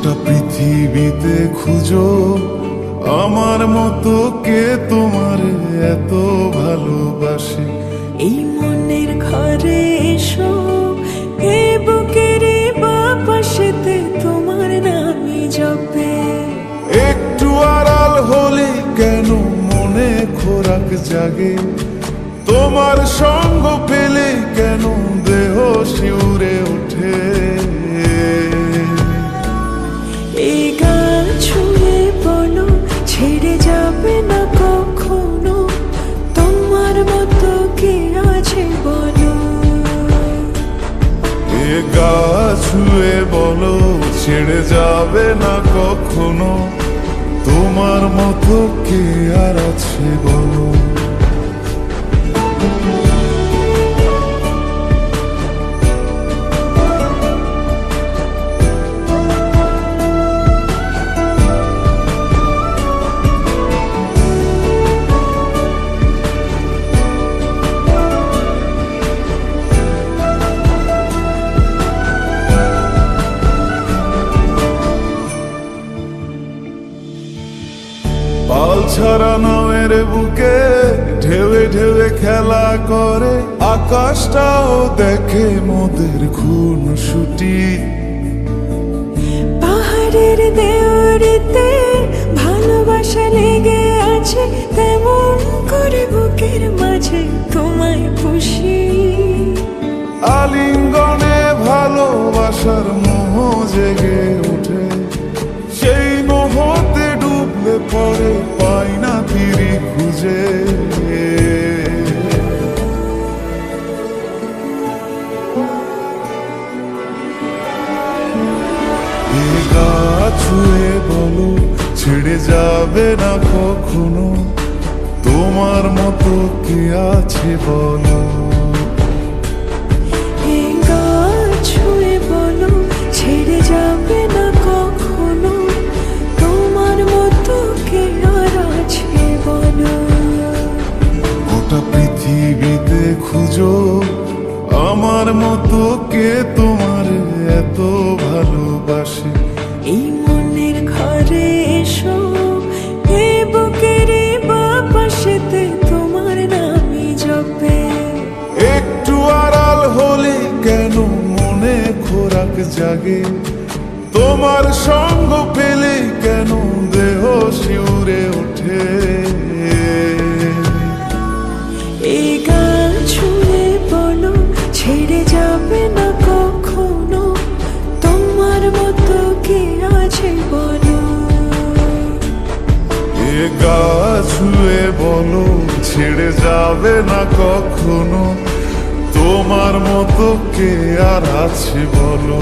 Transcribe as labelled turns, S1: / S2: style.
S1: গোটা পৃথিবীতে খুঁজো আমার মতো কে তোমার এত ভালোবাসে।
S2: এই মনের ঘরে এসো, এ বুকের বাপাশেতে তোমার নামই জপে।
S1: একটু আড়াল হলে কেন মনে খোরাক জাগে, তোমার সঙ্গ পেলে কেন দেহ শিউরে ওঠে।
S2: এই গান ছুঁয়ে বলো ছেড়ে যাবে না কখনো, তোমার মতো কে আছে বলো।
S1: এ গা ছুঁয়ে বলো ছেড়ে যাবে না কখনো, তোমার মতো কে আর আছে বলো। পাল ছাড়া নামের বুকে ঢেউে ঢেউে খেলা করে, আকাশটাও দেখে মোদের খুন ছুটি।
S2: পাহাড়ের দেওয়ারিতে ভালোবাসা লেগে আছে, তেমন করে বুকের মাঝে তোমায় পুষি।
S1: আলিঙ্গনে ভালোবাসার মোহ জেগে ওঠে, সেই মোহতে ডুবলে পরে পাই না তীরে খুঁজে। এ গা ছুঁয়ে বলো ছেড়ে যাবে না কখনো, তোমার মতো কে আছে বলো।
S2: এই গান ছুঁয়ে বলো ছেড়ে যাবে না কখনো, তোমার মতো কে আর আছে বলো।
S1: গোটা পৃথিবীতে খুঁজো আমার মতো কে তোমার এত ভালোবাসে।
S2: এই মনের ঘরে এসো, এ বুকের বাপাশেতে তোমার নামই জপে।
S1: একটু আড়াল হলে কেন মনে খোরাক জাগে, তোমার সঙ্গ পেলে কেন দেহ শিউরে ওঠে।
S2: এই গান ছুঁয়ে বলো ছেড়ে যাবে না কখনো, তোমার মতো কে আছে বলো।
S1: এ গা ছুঁয়ে বলো ছেড়ে যাবে না কখনো, তোমার মতো কে আর আছে বলো।